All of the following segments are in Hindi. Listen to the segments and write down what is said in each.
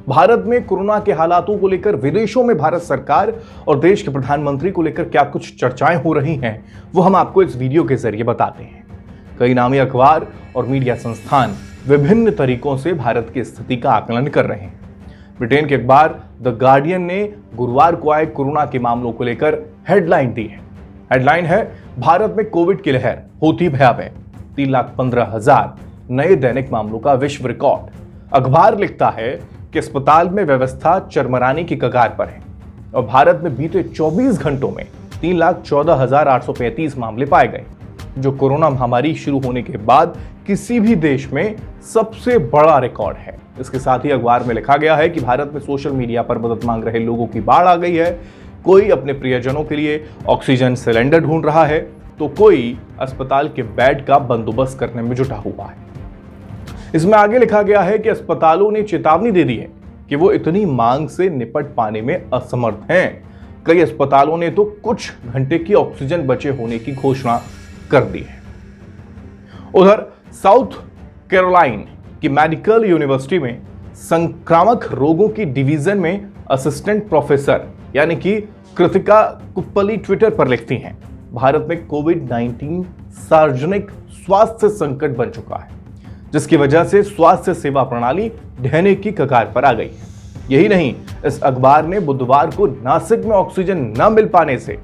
भारत में कोरोना के हालातों को लेकर विदेशों में भारत सरकार और देश के प्रधानमंत्री को लेकर क्या कुछ चर्चाएं हो रही हैं, वो हम आपको इस वीडियो के जरिए बताते हैं। कई नामी अखबार और मीडिया संस्थान विभिन्न तरीकों से भारत की स्थिति का आकलन कर रहे हैं। ब्रिटेन के अखबार द गार्डियन ने गुरुवार को आए कोरोना के मामलों को लेकर हेडलाइन दी है। हेडलाइन है, भारत में कोविड की लहर होती भयावह, 3,15,000 नए दैनिक मामलों का विश्व रिकॉर्ड। अखबार लिखता है कि अस्पताल में व्यवस्था चरमराने की कगार पर है और भारत में बीते 24 घंटों में 3,14,835 मामले पाए गए, जो कोरोना महामारी शुरू होने के बाद किसी भी देश में सबसे बड़ा रिकॉर्ड है। इसके साथ ही अखबार में लिखा गया है कि भारत में सोशल मीडिया पर मदद मांग रहे लोगों की बाढ़ आ गई है। कोई अपने प्रियजनों के लिए ऑक्सीजन सिलेंडर ढूंढ रहा है तो कोई अस्पताल के बेड का बंदोबस्त करने में जुटा हुआ है। इसमें आगे लिखा गया है कि अस्पतालों ने चेतावनी दे दी है कि वो इतनी मांग से निपट पाने में असमर्थ हैं। कई अस्पतालों ने तो कुछ घंटे की ऑक्सीजन बचे होने की घोषणा कर दी है। उधर साउथ कैरोलाइन की मेडिकल यूनिवर्सिटी में संक्रामक रोगों की डिवीजन में असिस्टेंट प्रोफेसर यानी कि कृतिका कुप्पली ट्विटर पर लिखती हैं, भारत में कोविड-19 सार्वजनिक स्वास्थ्य संकट बन चुका है, जिसकी वजह से स्वास्थ्य सेवा प्रणाली ढहने की कगार पर आ गई है। यही नहीं, इस अखबार ने बुधवार को नासिक में ऑक्सीजन न मिल पाने से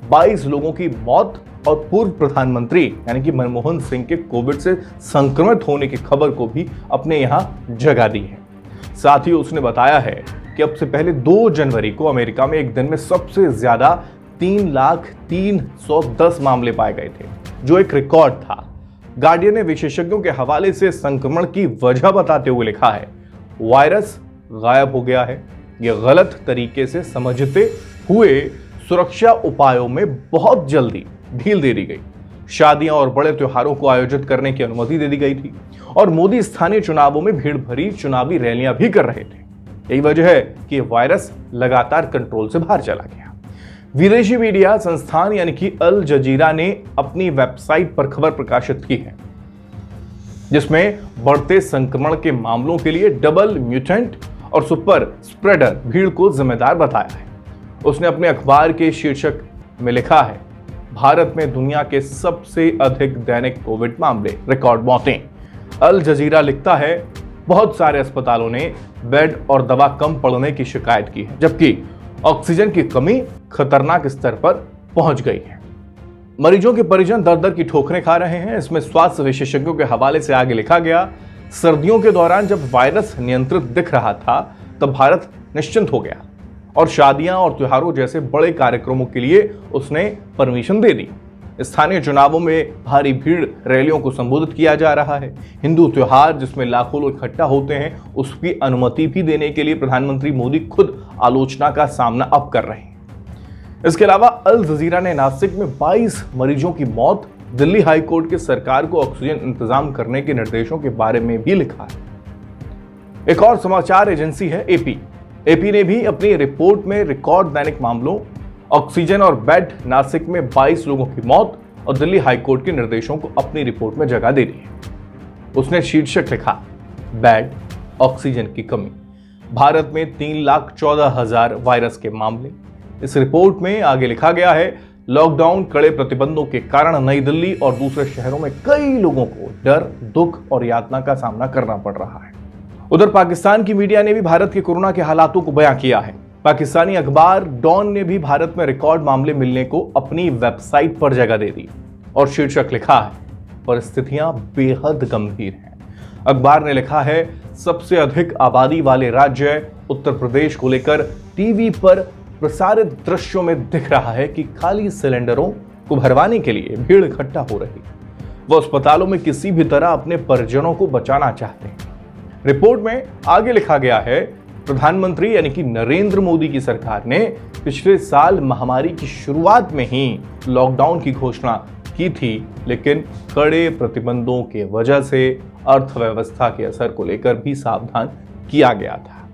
22 लोगों की मौत और पूर्व प्रधानमंत्री यानी कि मनमोहन सिंह के कोविड से संक्रमित होने की खबर को भी अपने यहां जगह दी है। साथ ही उसने बताया है कि अब से पहले 2 जनवरी को अमेरिका में एक दिन में सबसे ज्यादा 3,03,10 मामले पाए गए थे, जो एक रिकॉर्ड था। गार्डियन ने विशेषज्ञों के हवाले से संक्रमण की वजह बताते हुए लिखा है, वायरस गायब हो गया है। यह गलत तरीके से समझते हुए सुरक्षा उपायों में बहुत जल्दी ढील दे दी गई। शादियां और बड़े त्योहारों को आयोजित करने की अनुमति दे दी गई थी और मोदी स्थानीय चुनावों में भीड़ भरी चुनावी रैलियां भी कर रहे थे। यही वजह है कि वायरस लगातार कंट्रोल से बाहर चला गया। विदेशी मीडिया संस्थान यानी कि अल जजीरा ने अपनी वेबसाइट पर खबर प्रकाशित की है, जिसमें बढ़ते संक्रमण के मामलों के लिए डबल म्यूटेंट और सुपर स्प्रेडर भीड़ को जिम्मेदार बताया है। उसने अपने अखबार के शीर्षक में लिखा है, भारत में दुनिया के सबसे अधिक दैनिक कोविड मामले, रिकॉर्ड मौतें। अल जजीरा लिखता है, बहुत सारे अस्पतालों ने बेड और दवा कम पड़ने की शिकायत की है, जबकि ऑक्सीजन की कमी खतरनाक स्तर पर पहुंच गई है। मरीजों के परिजन दर दर की ठोकरें खा रहे हैं। इसमें स्वास्थ्य विशेषज्ञों के हवाले से आगे लिखा गया, सर्दियों के दौरान जब वायरस नियंत्रित दिख रहा था तब भारत निश्चिंत हो गया और शादियां और त्योहारों जैसे बड़े कार्यक्रमों के लिए उसने परमिशन दे दी। स्थानीय चुनावों में भारी भीड़ रैलियों को संबोधित किया जा रहा है। हिंदू त्योहार जिसमें लाखों लोग इकट्ठा होते हैं, उसकी अनुमति भी देने के लिए प्रधानमंत्री मोदी खुद आलोचना का सामना अब कर रहे हैं। इसके अलावा अल जजीरा ने नासिक में 22 मरीजों की मौत, दिल्ली हाई कोर्ट के सरकार को ऑक्सीजन इंतजाम करने के निर्देशों के बारे में भी लिखा है। एक और समाचार एजेंसी है एपी। एपी ने भी अपनी रिपोर्ट में रिकॉर्ड दैनिक मामलों, ऑक्सीजन और बेड, नासिक में 22 लोगों की मौत और दिल्ली हाईकोर्ट के निर्देशों को अपनी रिपोर्ट में जगह दे दी है। उसने शीर्षक लिखा, बेड, ऑक्सीजन की कमी, भारत में 3,14,000 वायरस के मामले। इस रिपोर्ट में आगे लिखा गया है, लॉकडाउन, कड़े प्रतिबंधों के कारण नई दिल्ली और दूसरे शहरों में कई लोगों को डर, दुख और यातना का सामना करना पड़ रहा है। उधर पाकिस्तान की मीडिया ने भी भारत के कोरोना के हालातों को बयां किया है। पाकिस्तानी अखबार डॉन ने भी भारत में रिकॉर्ड मामले मिलने को अपनी वेबसाइट पर जगह दे दी और शीर्षक लिखा है, परिस्थितियां बेहद गंभीर हैं। अखबार ने लिखा है, सबसे अधिक आबादी वाले राज्य उत्तर प्रदेश को लेकर टीवी पर प्रसारित दृश्यों में दिख रहा है कि खाली सिलेंडरों को भरवाने के लिए भीड़ इकट्ठा हो रही। वो अस्पतालों में किसी भी तरह अपने परिजनों को बचाना चाहते हैं। रिपोर्ट में आगे लिखा गया है, प्रधानमंत्री यानी कि नरेंद्र मोदी की सरकार ने पिछले साल महामारी की शुरुआत में ही लॉकडाउन की घोषणा की थी, लेकिन कड़े प्रतिबंधों के वजह से अर्थव्यवस्था के असर को लेकर भी सावधान किया गया था।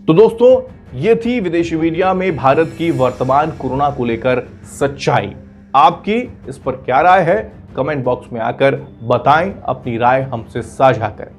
तो दोस्तों, ये थी विदेशी मीडिया में भारत की वर्तमान कोरोना को लेकर सच्चाई। आपकी इस पर क्या राय है? कमेंट बॉक्स में आकर बताएं, अपनी राय हमसे साझा करें।